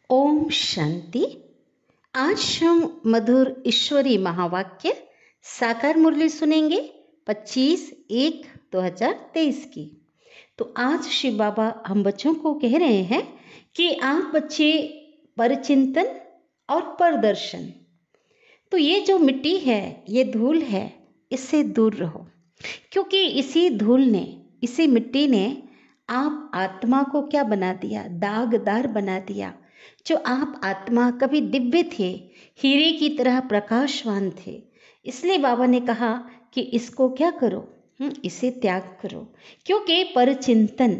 ओम शांति। आज हम मधुर ईश्वरी महावाक्य साकार मुरली सुनेंगे 25/1/2023 की। तो आज शिव बाबा हम बच्चों को कह रहे हैं कि आप बच्चे परचिंतन और प्रदर्शन, तो ये जो मिट्टी है, ये धूल है, इससे दूर रहो, क्योंकि इसी धूल ने, इसी मिट्टी ने आप आत्मा को क्या बना दिया? दागदार बना दिया। जो आप आत्मा कभी दिव्य थे, हीरे की तरह प्रकाशवान थे। इसलिए बाबा ने कहा कि इसको क्या करो, इसे त्याग करो, क्योंकि परचिंतन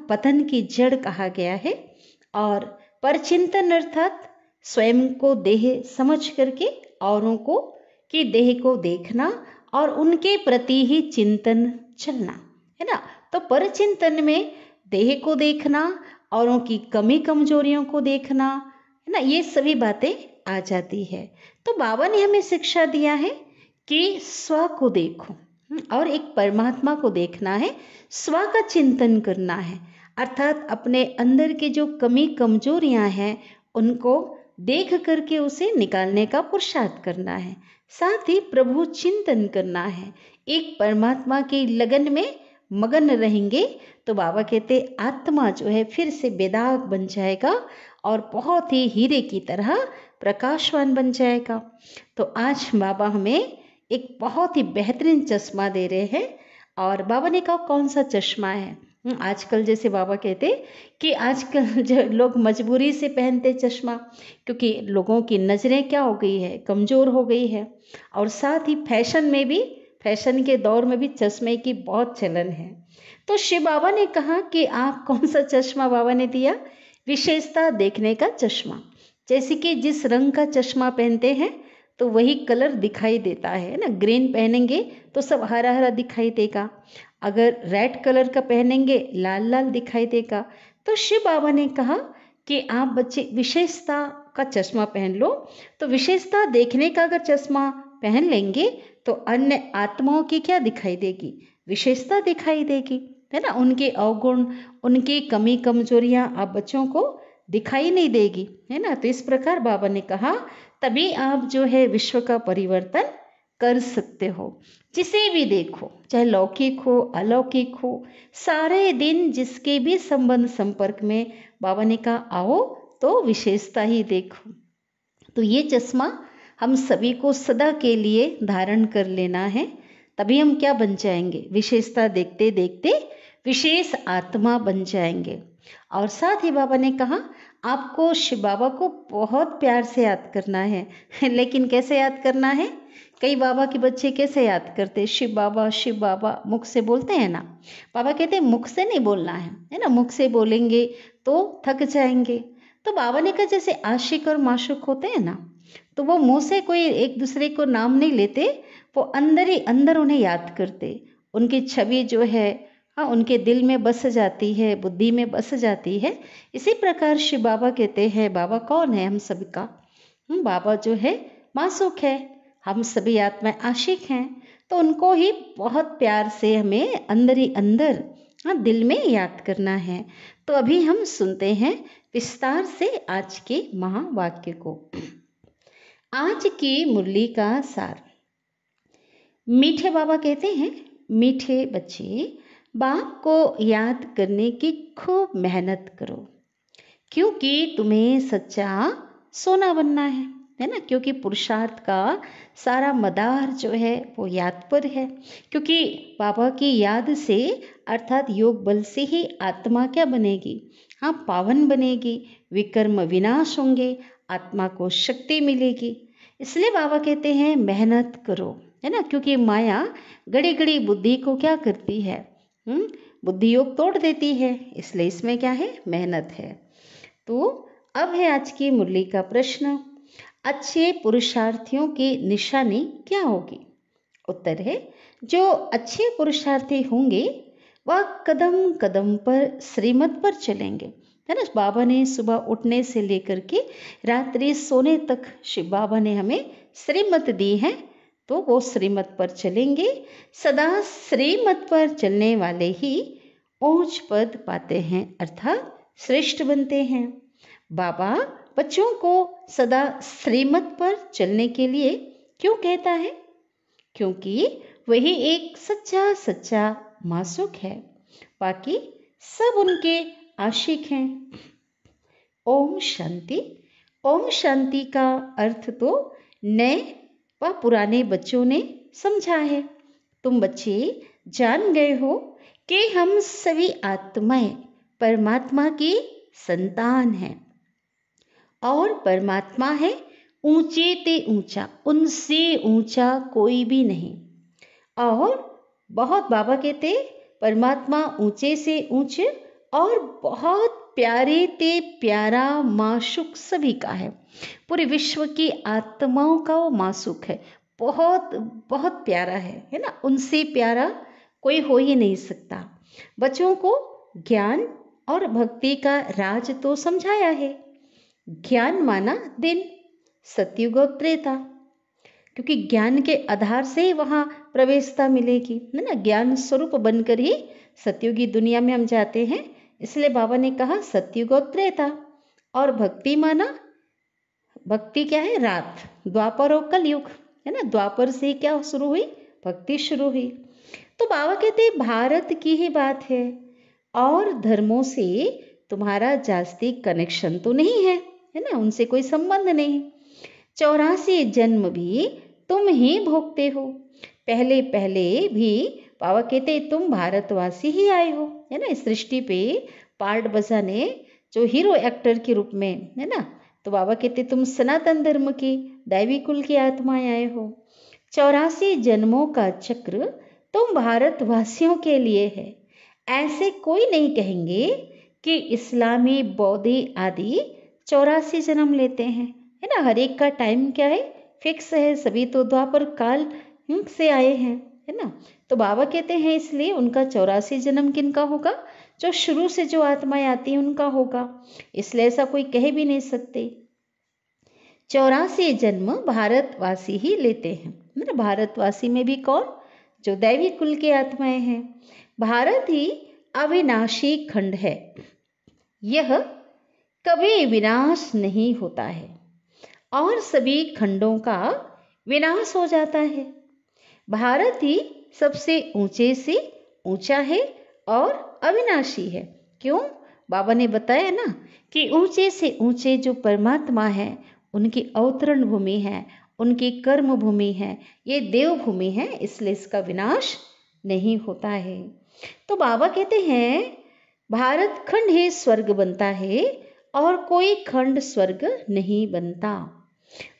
पतन की जड़ कहा गया है। और परचिंतन अर्थात स्वयं को देह समझ करके औरों को कि देह को देखना और उनके प्रति ही चिंतन चलना, है ना। तो परचिंतन में देह को देखना, औरों की कमी कमजोरियों को देखना, है ना, ये सभी बातें आ जाती है। तो बाबा ने हमें शिक्षा दिया है कि स्व को देखो और एक परमात्मा को देखना है, स्व का चिंतन करना है, अर्थात अपने अंदर के जो कमी कमजोरियां हैं उनको देख करके उसे निकालने का पुरुषार्थ करना है। साथ ही प्रभु चिंतन करना है। एक परमात्मा की लगन में मगन रहेंगे तो बाबा कहते आत्मा जो है फिर से बेदाग बन जाएगा और बहुत ही हीरे की तरह प्रकाशवान बन जाएगा। तो आज बाबा हमें एक बहुत ही बेहतरीन चश्मा दे रहे हैं। और बाबा ने कहा कौन सा चश्मा है? आजकल जैसे बाबा कहते कि आजकल जो लोग मजबूरी से पहनते चश्मा, क्योंकि लोगों की नज़रें क्या हो गई है, कमज़ोर हो गई है। और साथ ही फैशन में भी, फैशन के दौर में भी चश्मे की बहुत चलन है। तो शिव बाबा ने कहा कि आप कौन सा चश्मा बाबा ने दिया? विशेषता देखने का चश्मा। जैसे कि जिस रंग का चश्मा पहनते हैं तो वही कलर दिखाई देता है ना। ग्रीन पहनेंगे तो सब हरा हरा दिखाई देगा, अगर रेड कलर का पहनेंगे लाल लाल दिखाई देगा। तो शिव बाबा ने कहा कि आप बच्चे विशेषता का चश्मा पहन लो। तो विशेषता देखने का अगर चश्मा पहन लेंगे तो अन्य आत्माओं की क्या दिखाई देगी? विशेषता दिखाई देगी, है ना। उनके अवगुण, उनकी कमी कमजोरियां आप बच्चों को दिखाई नहीं देगी, है ना। तो इस प्रकार बाबा ने कहा तभी आप जो है विश्व का परिवर्तन कर सकते हो। जिसे भी देखो, चाहे लौकिक हो अलौकिक हो, सारे दिन जिसके भी संबंध संपर्क में बाबा ने कहा आओ तो विशेषता ही देखो। तो ये चश्मा हम सभी को सदा के लिए धारण कर लेना है, तभी हम क्या बन जाएंगे? विशेषता देखते देखते विशेष आत्मा बन जाएंगे। और साथ ही बाबा ने कहा आपको शिव बाबा को बहुत प्यार से याद करना है लेकिन कैसे याद करना है? कई बाबा के बच्चे कैसे याद करते? शिव बाबा मुख से बोलते हैं ना। बाबा कहते हैं मुख से नहीं बोलना है ना। मुख से बोलेंगे तो थक जाएंगे। तो बाबा ने कहा जैसे आशिक और माशूक होते हैं ना, तो वो मुंह से कोई एक दूसरे को नाम नहीं लेते, वो अंदर ही अंदर उन्हें याद करते। उनकी छवि जो है उनके दिल में बस जाती है, बुद्धि में बस जाती है। इसी प्रकार शिव बाबा कहते हैं बाबा कौन है? हम सभी का बाबा जो है मासूक है, हम सभी आत्माएं आशिक हैं। तो उनको ही बहुत प्यार से हमें अंदर ही अंदर दिल में याद करना है। तो अभी हम सुनते हैं विस्तार से आज के महावाक्य को। आज की मुरली का सार। मीठे बाबा कहते हैं मीठे बच्चे, बाप को याद करने की खूब मेहनत करो, क्योंकि तुम्हें सच्चा सोना बनना है ना। क्योंकि पुरुषार्थ का सारा मदार जो है वो याद पर है। क्योंकि बाबा की याद से अर्थात योग बल से ही आत्मा क्या बनेगी? पावन बनेगी, विकर्म विनाश होंगे, आत्मा को शक्ति मिलेगी। इसलिए बाबा कहते हैं मेहनत करो, है ना। क्योंकि माया घड़ी घड़ी बुद्धि को क्या करती है? बुद्धि योग तोड़ देती है। इसलिए इसमें क्या है? मेहनत है। तो अब है आज की मुरली का प्रश्न, अच्छे पुरुषार्थियों की निशानी क्या होगी? उत्तर है जो अच्छे पुरुषार्थी होंगे वह कदम कदम पर श्रीमत पर चलेंगे, है ना। बाबा ने सुबह उठने से लेकर के रात्रि सोने तक शिव बाबा ने हमें श्रीमत दी है, तो वो श्रीमत पर चलेंगे। सदा श्रीमत पर चलने वाले ही ऊंच पद पाते हैं, अर्थात श्रेष्ठ बनते हैं। बाबा बच्चों को सदा श्रीमत पर चलने के लिए क्यों कहता है? क्योंकि वही एक सच्चा सच्चा मासूक है, बाकी सब उनके आशिक हैं। ओम शांति। ओम शांति का अर्थ तो नए व पुराने बच्चों ने समझा है। तुम बच्चे जान गए हो कि हम सभी आत्माएं परमात्मा की संतान हैं और परमात्मा है ऊंचे ते ऊंचा, उनसे ऊंचा कोई भी नहीं। और बहुत बाबा कहते परमात्मा ऊंचे से ऊंचे और बहुत प्यारे ते प्यारा माशूक सभी का है। पूरे विश्व की आत्माओं का वो माशूक है, बहुत बहुत प्यारा है ना। उनसे प्यारा कोई हो ही नहीं सकता। बच्चों को ज्ञान और भक्ति का राज तो समझाया है। ज्ञान माना दिन, सतयुग और त्रेता, क्योंकि ज्ञान के आधार से ही वहाँ प्रवेशता मिलेगी, है ना। ज्ञान स्वरूप बनकर ही सतयुगी दुनिया में हम जाते हैं। इसलिए बाबा ने कहा सतयुग और त्रेता। और भक्ति माना, भक्ति क्या है? रात, द्वापर और कलयुग, है ना। द्वापर से क्या शुरू हुई? भक्ति शुरू हुई। तो बाबा कहते भारत की ही बात है और धर्मों से तुम्हारा जास्ती कनेक्शन तो नहीं है, है ना। उनसे कोई संबंध नहीं। 84 जन्म भी तुम ही भोगते हो। पहले पहले भी बाबा कहते तुम भारतवासी ही आए हो, है ना। इस सृष्टि पे पार्ट बजाने जो हीरो एक्टर के रूप में, है ना। तो बाबा कहते तुम सनातन धर्म की दैवी कुल की आत्माएं आए हो। 84 जन्मों का चक्र तुम भारतवासियों के लिए है। ऐसे कोई नहीं कहेंगे कि इस्लामी, बौद्धि आदि 84 जन्म लेते हैं, है ना। हर एक का टाइम क्या है? फिक्स है। सभी तो द्वापर काल से आए हैं, है ना। तो बाबा कहते हैं इसलिए उनका 84 जन्म किनका होगा? जो शुरू से जो आत्माएं आती हैं उनका होगा। इसलिए ऐसा कोई कह भी नहीं सकते। 84 जन्म भारतवासी ही लेते हैं, है ना। भारतवासी में भी कौन? जो दैवी कुल के आत्माएं हैं। भारत ही अविनाशी खंड है, यह कभी विनाश नहीं होता है और सभी खंडों का विनाश हो जाता है। भारत ही सबसे ऊंचे से ऊंचा है और अविनाशी है। क्यों? बाबा ने बताया ना कि ऊंचे से ऊंचे जो परमात्मा है उनकी अवतरण भूमि है, उनकी कर्म भूमि है, ये देव भूमि है, इसलिए इसका विनाश नहीं होता है। तो बाबा कहते हैं भारत खंड ही स्वर्ग बनता है और कोई खंड स्वर्ग नहीं बनता।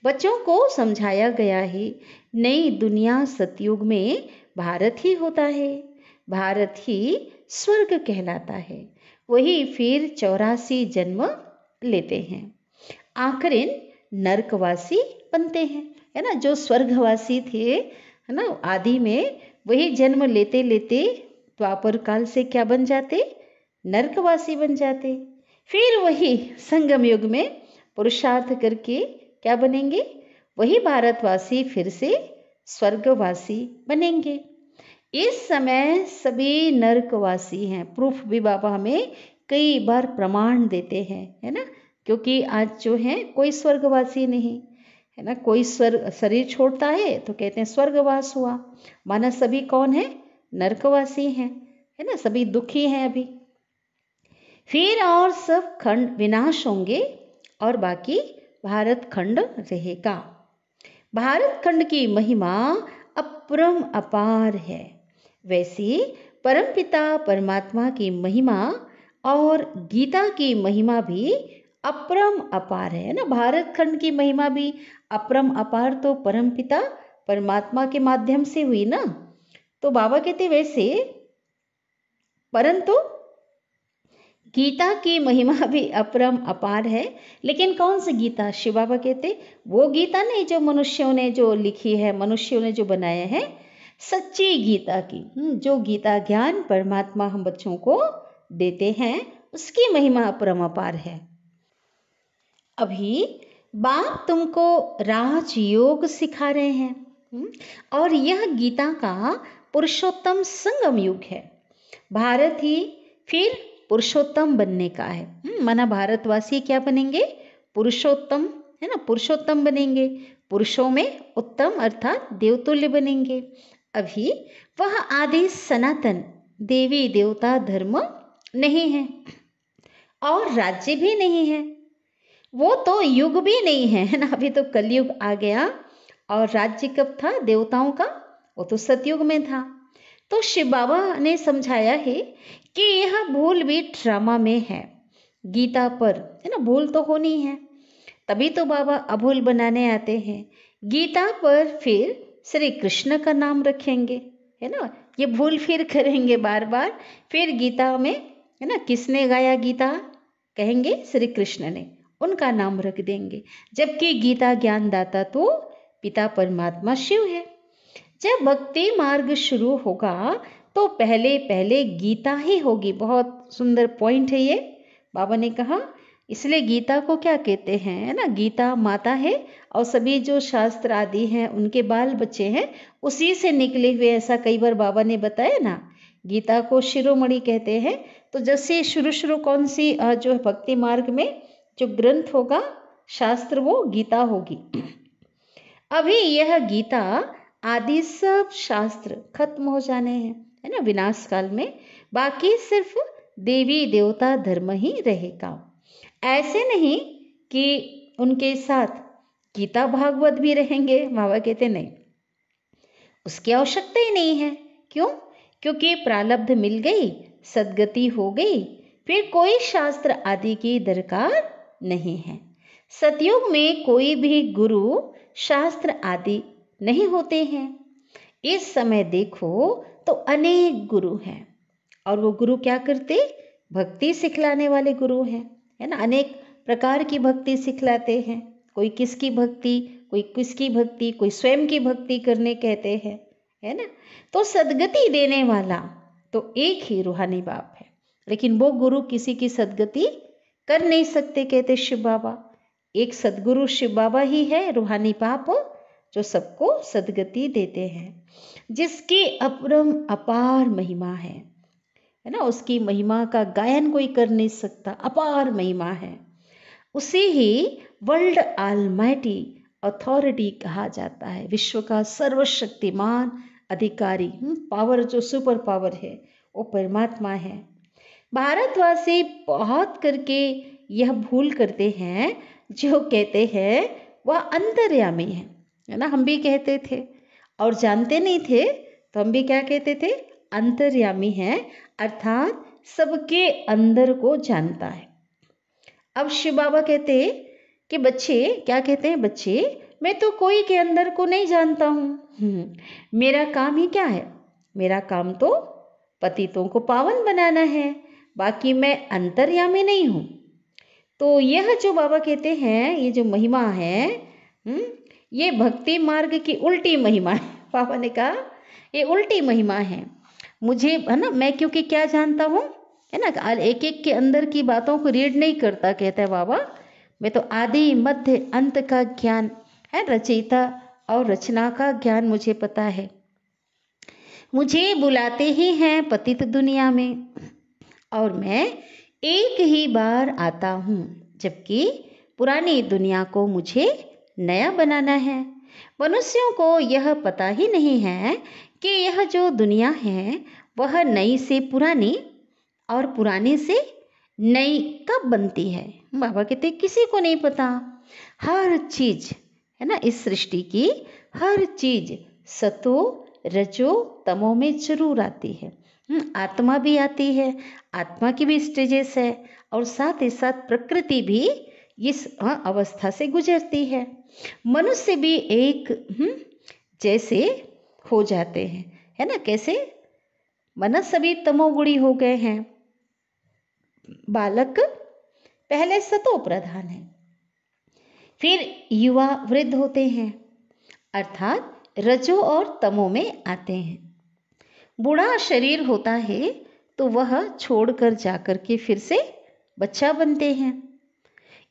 बच्चों को समझाया गया है नई दुनिया सतयुग में भारत ही होता है, भारत ही स्वर्ग कहलाता है। वही फिर 84 जन्म लेते हैं, आखिर नरकवासी बनते हैं, है ना। जो स्वर्गवासी थे, है ना, आदि में वही जन्म लेते लेते द्वापर काल से क्या बन जाते? नरकवासी बन जाते। फिर वही संगम युग में पुरुषार्थ करके क्या बनेंगे? वही भारतवासी फिर से स्वर्गवासी बनेंगे। इस समय सभी नरकवासी हैं। प्रूफ भी बाबा हमें कई बार प्रमाण देते हैं, है ना। क्योंकि आज जो है कोई स्वर्गवासी नहीं, है ना। कोई स्वर्ग शरीर छोड़ता है तो कहते हैं स्वर्गवास हुआ, माना सभी कौन है? नरकवासी हैं, है ना। सभी दुखी हैं अभी। फिर और सब खंड विनाश होंगे और बाकी भारत खंड रहेगा। भारत खंड की महिमा अपरम अपार है। वैसे परमपिता परमात्मा की महिमा और गीता की महिमा भी अपरम अपार है ना। भारत खंड की महिमा भी अपरम अपार तो परमपिता परमात्मा के माध्यम से हुई ना। तो बाबा कहते वैसे परंतु गीता की महिमा भी अपरम अपार है। लेकिन कौन सी गीता? शिव बाबा कहते वो गीता नहीं जो मनुष्यों ने जो लिखी है, मनुष्यों ने जो बनाया है, सच्ची गीता की, जो गीता ज्ञान परमात्मा हम बच्चों को देते हैं, उसकी महिमा अपरम अपार है। अभी बाप तुमको राजयोग सिखा रहे हैं और यह गीता का पुरुषोत्तम संगम युग है। भारत ही फिर पुरुषोत्तम बनने का है। माना भारतवासी क्या बनेंगे? पुरुषोत्तम, है ना, पुरुषोत्तम बनेंगे, पुरुषों में उत्तम अर्थात देवतुल्य बनेंगे। अभी वह आदि सनातन देवी देवता धर्म नहीं है और राज्य भी नहीं है, वो तो युग भी नहीं है ना। अभी तो कलयुग आ गया और राज्य कब था देवताओं का? वो तो सतयुग में था। तो शिव बाबा ने समझाया है कि यह भूल भी ड्रामा में है, गीता पर, है ना, भूल तो होनी है, तभी तो बाबा अभूल बनाने आते हैं। गीता पर फिर श्री कृष्ण का नाम रखेंगे, है ना, ये भूल फिर करेंगे बार बार। फिर गीता में, है ना, किसने गाया गीता? कहेंगे श्री कृष्ण ने, उनका नाम रख देंगे, जबकि गीता ज्ञानदाता तो पिता परमात्मा शिव है। जब भक्ति मार्ग शुरू होगा तो पहले पहले गीता ही होगी। बहुत सुंदर पॉइंट है ये, बाबा ने कहा। इसलिए गीता को क्या कहते हैं, है ना, गीता माता है और सभी जो शास्त्र आदि हैं उनके बाल बच्चे हैं, उसी से निकले हुए, ऐसा कई बार बाबा ने बताया ना। गीता को शिरोमणि कहते हैं। तो जैसे शुरू कौन सी जो भक्ति मार्ग में जो ग्रंथ होगा, शास्त्र, वो गीता होगी। अभी यह गीता आदि सब शास्त्र खत्म हो जाने हैं, है ना, विनाश काल में। बाकी सिर्फ देवी देवता धर्म ही रहेगा। ऐसे नहीं कि उनके साथ गीता भागवत भी रहेंगे। बाबा कहते नहीं, उसकी आवश्यकता ही नहीं है। क्यों? क्योंकि प्रारब्ध मिल गई, सद्गति हो गई, फिर कोई शास्त्र आदि की दरकार नहीं है। सतयुग में कोई भी गुरु शास्त्र आदि नहीं होते हैं। इस समय देखो तो अनेक गुरु हैं और वो गुरु क्या करते? भक्ति सिखलाने वाले गुरु हैं, है ना। अनेक प्रकार की भक्ति सिखलाते हैं, कोई किसकी भक्ति, कोई किसकी भक्ति, कोई स्वयं की भक्ति करने कहते हैं, है ना। तो सद्गति देने वाला तो एक ही रूहानी बाप है, लेकिन वो गुरु किसी की सद्गति कर नहीं सकते, कहते शिव बाबा। एक सदगुरु शिव बाबा ही है, रूहानी बाप, जो सबको सद्गति देते हैं, जिसकी अपरम अपार महिमा है ना। उसकी महिमा का गायन कोई कर नहीं सकता, अपार महिमा है। उसे ही वर्ल्ड ऑलमाइटी अथॉरिटी कहा जाता है, विश्व का सर्वशक्तिमान अधिकारी। पावर, जो सुपर पावर है, वो परमात्मा है। भारतवासी बहुत करके यह भूल करते हैं, जो कहते हैं वह अंतर्यामी है ना। हम भी कहते थे और जानते नहीं थे, तो हम भी क्या कहते थे? अंतर्यामी है, अर्थात सबके अंदर को जानता है। अब शिव बाबा कहते कि बच्चे, क्या कहते हैं बच्चे, मैं तो कोई के अंदर को नहीं जानता हूँ। मेरा काम ही क्या है? मेरा काम तो पतितों को पावन बनाना है, बाकी मैं अंतर्यामी नहीं हूँ। तो यह जो बाबा कहते हैं, ये जो महिमा है, ये भक्ति मार्ग की उल्टी महिमा है। बाबा ने कहा ये उल्टी महिमा है। मुझे, है ना, मैं क्योंकि क्या जानता हूँ, है ना, एक एक के अंदर की बातों को रीड नहीं करता, कहता है बाबा। मैं तो आदि मध्य अंत का ज्ञान है, रचयिता और रचना का ज्ञान मुझे पता है। मुझे बुलाते ही हैं पतित दुनिया में और मैं एक ही बार आता हूँ, जबकि पुरानी दुनिया को मुझे नया बनाना है। मनुष्यों को यह पता ही नहीं है कि यह जो दुनिया है वह नई से पुरानी और पुरानी से नई कब बनती है। बाबा कहते किसी को नहीं पता। हर चीज, है ना, इस सृष्टि की हर चीज सतो रजो तमो में जरूर आती है। आत्मा भी आती है, आत्मा की भी स्टेजेस है, और साथ ही साथ प्रकृति भी इस अवस्था से गुजरती है। मनुष्य भी एक जैसे हो जाते हैं, है ना। कैसे? मनुष्य सभी तमोगुणी हो गए हैं। बालक पहले सतो प्रधान है, फिर युवा वृद्ध होते हैं, अर्थात रजो और तमो में आते हैं। बूढ़ा शरीर होता है तो वह छोड़कर जाकर के फिर से बच्चा बनते हैं।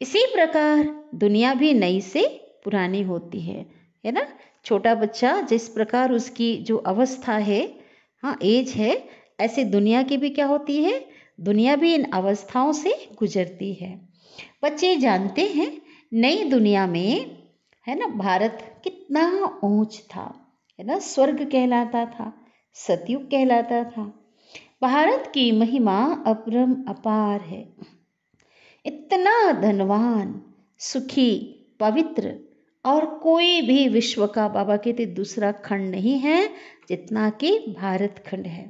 इसी प्रकार दुनिया भी नई से पुरानी होती है ना। छोटा बच्चा जिस प्रकार उसकी जो अवस्था है, हाँ, एज है, ऐसे दुनिया की भी क्या होती है? दुनिया भी इन अवस्थाओं से गुजरती है। बच्चे जानते हैं नई दुनिया में, है ना, भारत कितना ऊंच था, है ना, स्वर्ग कहलाता था, सतयुग कहलाता था। भारत की महिमा अपरम अपार है। इतना धनवान, सुखी, पवित्र और कोई भी विश्व का बाबा कहते दूसरा खंड नहीं है जितना कि भारत खंड है।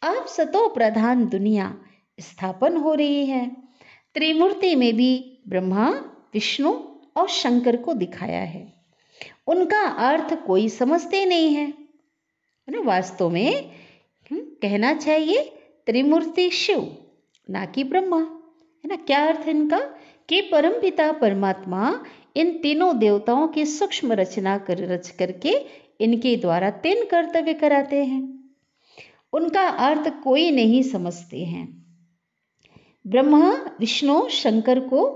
अब सतो प्रधान दुनिया स्थापन हो रही है। त्रिमूर्ति में भी ब्रह्मा, विष्णु और शंकर को दिखाया है। उनका अर्थ कोई समझते नहीं है ना। वास्तव में कहना चाहिए त्रिमूर्ति शिव, ना कि ब्रह्मा, है ना। क्या अर्थ है इनका कि परमपिता परमात्मा इन तीनों देवताओं की सूक्ष्म रचना रच करके इनके द्वारा 3 कर्तव्य कराते हैं। उनका अर्थ कोई नहीं समझते हैं। ब्रह्मा, विष्णु, शंकर को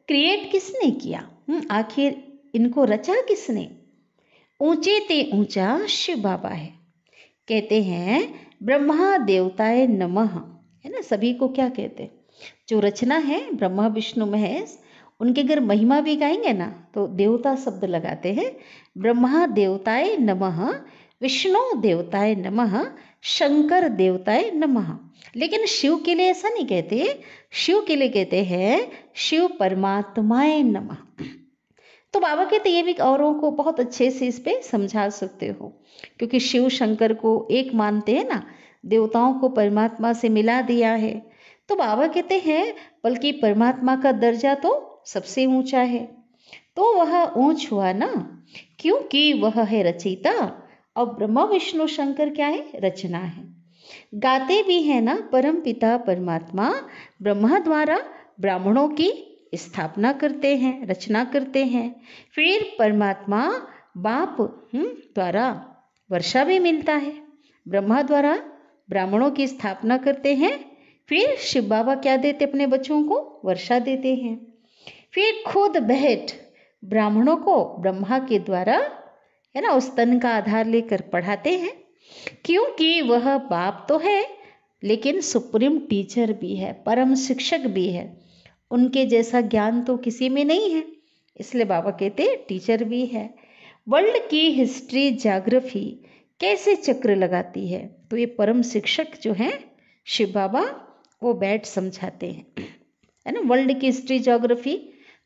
क्रिएट किसने किया? आखिर इनको रचा किसने? ऊंचे ते ऊंचा शिव बाबा है। कहते हैं ब्रह्मा देवताए नमः, है ना। सभी को क्या कहते हैं? जो रचना है ब्रह्मा विष्णु महेश, उनके अगर महिमा भी गाएंगे ना तो देवता शब्द लगाते हैं। ब्रह्मा देवताए नमः, विष्णु देवताए नमः, शंकर देवताए नमः। लेकिन शिव के लिए ऐसा नहीं कहते। शिव के लिए कहते हैं शिव परमात्माए नमः। तो बाबा कहते ये भी औरों को बहुत अच्छे से इस पे समझा सकते हो, क्योंकि शिव शंकर को एक मानते हैं ना, देवताओं को परमात्मा से मिला दिया है। तो बाबा कहते हैं बल्कि परमात्मा का दर्जा तो सबसे ऊंचा है। तो वह ऊंच हुआ ना, क्योंकि वह है रचयिता और ब्रह्मा विष्णु शंकर क्या है? रचना है। गाते भी है ना परम पिता परमात्मा ब्रह्मा द्वारा ब्राह्मणों की स्थापना करते हैं, रचना करते हैं। फिर परमात्मा बाप द्वारा वर्षा भी मिलता है। ब्रह्मा द्वारा ब्राह्मणों की स्थापना करते हैं। फिर शिव बाबा क्या देते अपने बच्चों को? वर्षा देते हैं। फिर खुद बैठ ब्राह्मणों को ब्रह्मा के द्वारा, है ना, उस तन का आधार लेकर पढ़ाते हैं, क्योंकि वह बाप तो है लेकिन सुप्रीम टीचर भी है, परम शिक्षक भी है। उनके जैसा ज्ञान तो किसी में नहीं है, इसलिए बाबा कहते टीचर भी है। वर्ल्ड की हिस्ट्री ज्योग्राफी कैसे चक्र लगाती है, तो ये परम शिक्षक जो हैं शिव बाबा वो बैठ समझाते हैं, है ना। वर्ल्ड की हिस्ट्री ज्योग्राफी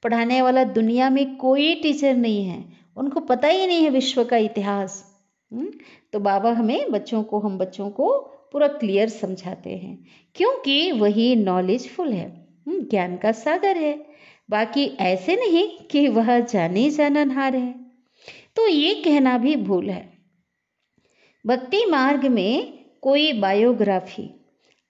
पढ़ाने वाला दुनिया में कोई टीचर नहीं है, उनको पता ही नहीं है विश्व का इतिहास। तो बाबा हम बच्चों को पूरा क्लियर समझाते हैं, क्योंकि वही नॉलेजफुल है, ज्ञान का सागर है। बाकी ऐसे नहीं कि वह जाने जाननहार है, तो ये कहना भी भूल है। भक्ति मार्ग में कोई बायोग्राफी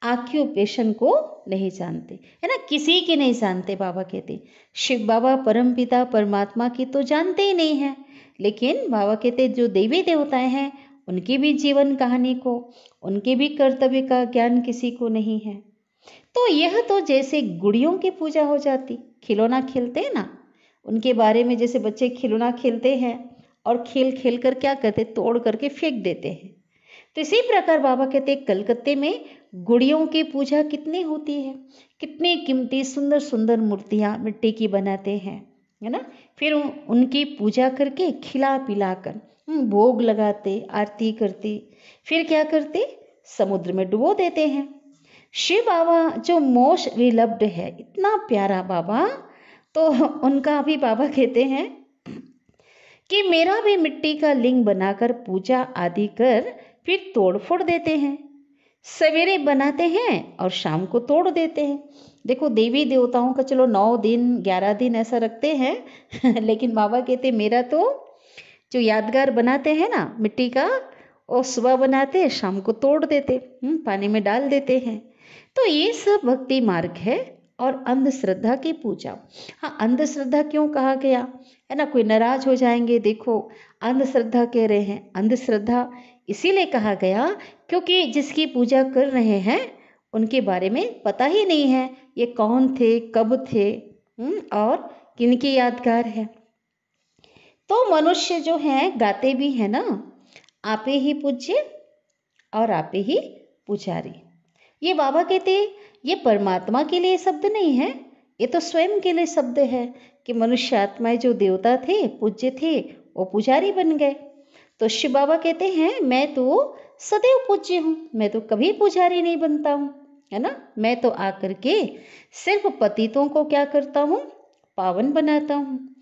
ऑक्यूपेशन को नहीं जानते, है ना, किसी की नहीं जानते। बाबा कहते शिव बाबा परमपिता परमात्मा की तो जानते ही नहीं है, लेकिन बाबा कहते जो देवी देवताएं हैं उनकी भी जीवन कहानी को, उनके भी कर्तव्य का ज्ञान किसी को नहीं है। तो यह तो जैसे गुड़ियों की पूजा हो जाती, खिलौना खेलते हैं ना, उनके बारे में जैसे बच्चे खिलौना खेलते हैं और खेल खेल कर क्या करते, तोड़ करके फेंक देते हैं। तो इसी प्रकार बाबा कहते कलकत्ते में गुड़ियों की पूजा कितनी होती है, कितनी कीमती सुंदर सुंदर मूर्तियाँ मिट्टी की बनाते हैं, है ना। फिर उनकी पूजा करके खिला पिला कर भोग लगाते, आरती करते, फिर क्या करते, समुद्र में डुबो देते हैं। शिव बाबा जो मोस्ट विलव्ड है, इतना प्यारा बाबा, तो उनका भी बाबा कहते हैं कि मेरा भी मिट्टी का लिंग बनाकर पूजा आदि कर फिर तोड़ फोड़ देते हैं। सवेरे बनाते हैं और शाम को तोड़ देते हैं। देखो देवी देवताओं का चलो 9 दिन 11 दिन ऐसा रखते हैं लेकिन बाबा कहते मेरा तो जो यादगार बनाते हैं ना मिट्टी का, वो सुबह बनाते शाम को तोड़ देते, पानी में डाल देते हैं। तो ये सब भक्ति मार्ग है और अंधश्रद्धा की पूजा। हाँ, अंधश्रद्धा क्यों कहा गया, है ना, कोई नाराज हो जाएंगे, देखो अंधश्रद्धा कह रहे हैं। अंधश्रद्धा इसीलिए कहा गया क्योंकि जिसकी पूजा कर रहे हैं उनके बारे में पता ही नहीं है, ये कौन थे, कब थे, और किनकी यादगार है। तो मनुष्य जो है गाते भी है ना, आपे ही पूज्य और आपे ही पुजारी। ये बाबा कहते ये परमात्मा के लिए शब्द नहीं है, ये तो स्वयं के लिए शब्द है कि मनुष्य आत्माएं जो देवता थे, पूज्य थे, वो पुजारी बन गए। तो शिव बाबा कहते हैं मैं तो सदैव पूज्य हूँ, मैं तो कभी पुजारी नहीं बनता हूँ, है ना। मैं तो आकर के सिर्फ पतितों को क्या करता हूँ, पावन बनाता हूँ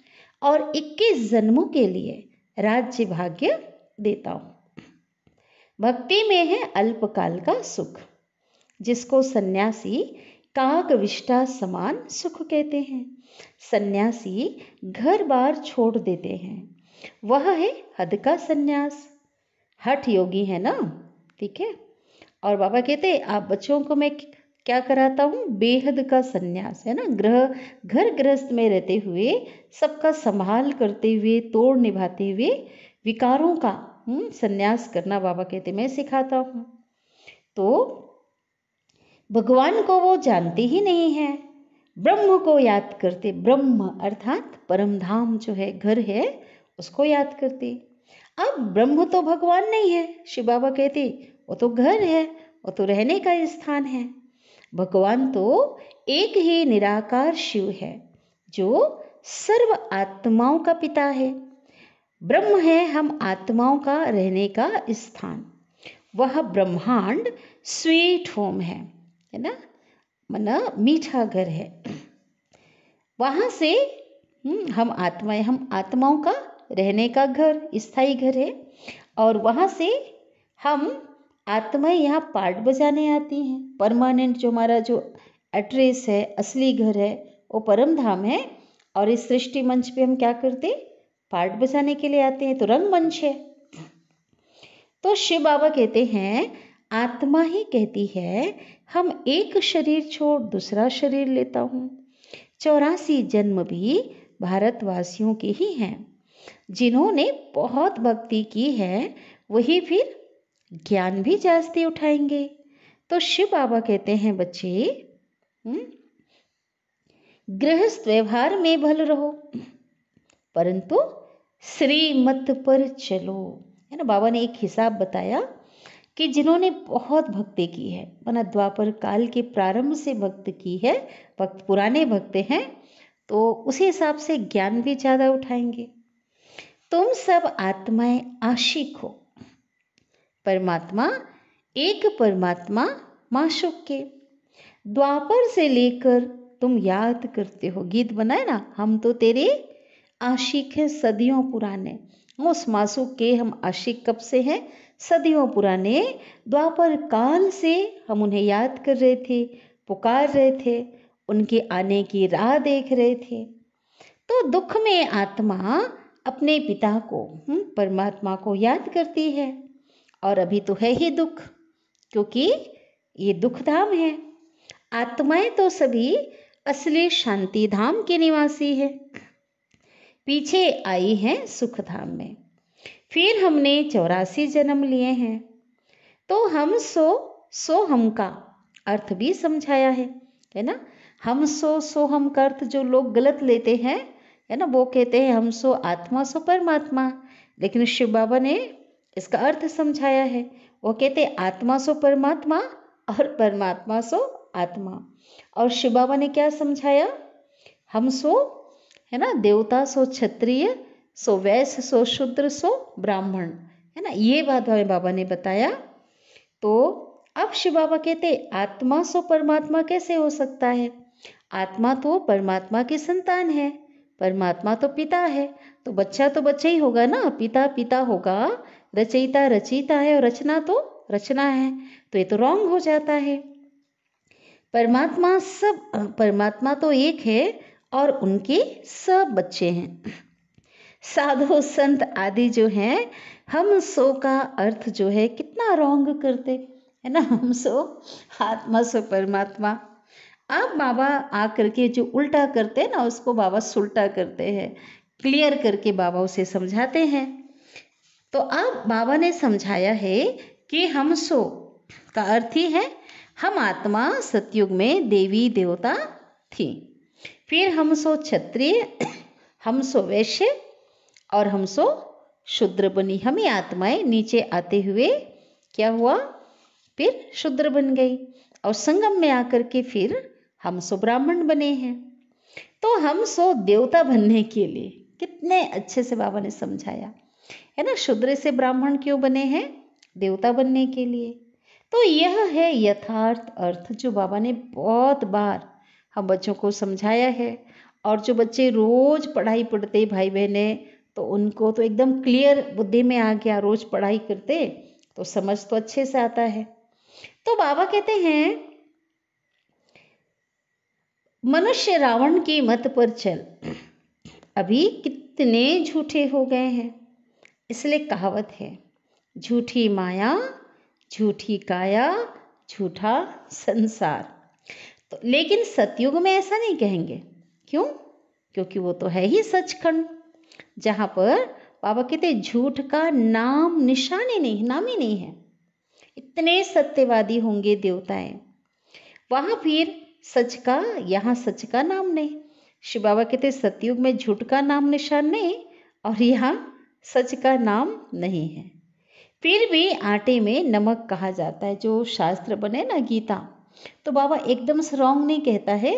और 21 जन्मों के लिए राज्य भाग्य देता हूँ। भक्ति में है अल्पकाल का सुख, जिसको सन्यासी कागविष्टा समान सुख कहते हैं। सन्यासी घर बार छोड़ देते हैं, वह है हद का सन्यास। हठ योगी है ना, ठीक है। और बाबा कहते हैं आप बच्चों को मैं क्या कराता हूँ, बेहद का सन्यास, है ना। घर गृहस्थ में रहते हुए सबका संभाल करते हुए, तोड़ निभाते हुए विकारों का सन्यास करना बाबा कहते मैं सिखाता हूँ। तो भगवान को वो जानते ही नहीं है, ब्रह्म को याद करते, ब्रह्म अर्थात परम धाम जो है, घर है, उसको याद करते। अब ब्रह्म तो भगवान नहीं है, शिव बाबा कहते वो तो घर है, वो तो रहने का स्थान है। भगवान तो एक ही निराकार शिव है जो सर्व आत्माओं का पिता है। ब्रह्म है हम आत्माओं का रहने का स्थान। वह ब्रह्मांड स्वीट होम है ना, मना मीठा घर है। वहाँ से हम आत्माओं का रहने का घर, स्थायी घर है। और वहाँ से हम आत्माएं यहाँ पार्ट बजाने आती हैं। परमानेंट जो हमारा जो एड्रेस है, असली घर है, वो परम धाम है। और इस सृष्टि मंच पे हम क्या करते, पार्ट बजाने के लिए आते हैं, तो रंग मंच है। तो शिव बाबा कहते हैं आत्मा ही कहती है हम एक शरीर छोड़ दूसरा शरीर लेता हूँ। 84 जन्म भी भारतवासियों के ही हैं। जिन्होंने बहुत भक्ति की है वही फिर ज्ञान भी जास्ती उठाएंगे। तो शिव बाबा कहते हैं बच्चे गृहस्थ व्यवहार में भल रहो, परंतु श्रीमत पर चलो, है ना। बाबा ने एक हिसाब बताया कि जिन्होंने बहुत भक्ति की है, माना द्वापर काल के प्रारंभ से भक्त की है, भक्त पुराने भक्त हैं, तो उसी हिसाब से ज्ञान भी ज़्यादा उठाएंगे। तुम सब आत्माएं आशिक हो, परमात्मा एक परमात्मा माशूक के। द्वापर से लेकर तुम याद करते हो, गीत बनाए ना, हम तो तेरे आशिक हैं सदियों पुराने। उस मासूक के हम आशिक कब से हैं, सदियों पुराने। द्वापर काल से हम उन्हें याद कर रहे थे, पुकार रहे थे, उनके आने की राह देख रहे थे। तो दुख में आत्मा अपने पिता को, परमात्मा को याद करती है। और अभी तो है ही दुख, क्योंकि ये दुख धाम है। आत्माएं तो सभी असली शांति धाम के निवासी है, पीछे आई हैं सुख धाम में। फिर हमने 84 जन्म लिए हैं। तो हम सो हम का अर्थ भी समझाया है ना। हम सो हम का अर्थ जो लोग गलत लेते हैं, है ना, वो कहते हैं हम सो आत्मा सो परमात्मा। लेकिन शिव बाबा ने इसका अर्थ समझाया है। वो कहते आत्मा सो परमात्मा और परमात्मा सो आत्मा। और शिव बाबा ने क्या समझाया, हम सो, है ना, देवता सो क्षत्रिय, सो वैश्य, सो शूद्र, सो ब्राह्मण, है ना। ये बात हमें बाबा ने बताया। तो अब शिव बाबा कहते आत्मा सो परमात्मा कैसे हो सकता है। आत्मा तो परमात्मा की संतान है, परमात्मा तो पिता है, तो बच्चा ही होगा ना, पिता पिता होगा, रचयिता रचयिता है और रचना तो रचना है। तो ये तो रॉन्ग हो जाता है। परमात्मा तो एक है और उनके सब बच्चे हैं। साधु संत आदि जो हैं, हम सो का अर्थ जो है कितना रॉन्ग करते है ना। हम सो आत्मा सो परमात्मा। अब बाबा आकर के जो उल्टा करते हैं ना, उसको बाबा सुलटा करते हैं, क्लियर करके बाबा उसे समझाते हैं। तो अब बाबा ने समझाया है कि हम सो का अर्थ ही है हम आत्मा सतयुग में देवी देवता थी। फिर हम सो क्षत्रिय, हम सो वैश्य और हम सो शूद्र बनी। हमें आत्माएं नीचे आते हुए क्या हुआ, फिर शूद्र बन गई। और संगम में आकर के फिर हम सो ब्राह्मण बने हैं। तो हम सो देवता बनने के लिए, कितने अच्छे से बाबा ने समझाया है ना। शूद्र से ब्राह्मण क्यों बने हैं? देवता बनने के लिए। तो यह है यथार्थ अर्थ जो बाबा ने बहुत बार हम बच्चों को समझाया है। और जो बच्चे रोज पढ़ाई पढ़ते भाई बहने, तो उनको तो एकदम क्लियर बुद्धि में आ गया, रोज पढ़ाई करते तो समझ तो अच्छे से आता है। तो बाबा कहते हैं मनुष्य रावण की मत पर चल, अभी कितने झूठे हो गए हैं। इसलिए कहावत है, झूठी माया झूठी काया झूठा संसार। तो लेकिन सतयुग में ऐसा नहीं कहेंगे। क्यों? क्योंकि वो तो है ही सचखंड, जहाँ पर बाबा कहते झूठ का नाम निशान ही नहीं, नाम ही नहीं है। इतने सत्यवादी होंगे देवताएं, वहाँ फिर सच का, यहाँ सच का नाम नहीं। शिव बाबा कहते सतयुग में झूठ का नाम निशान नहीं और यहाँ सच का नाम नहीं है। फिर भी आटे में नमक कहा जाता है, जो शास्त्र बने ना गीता, तो बाबा एकदम से रॉन्ग नहीं कहता है,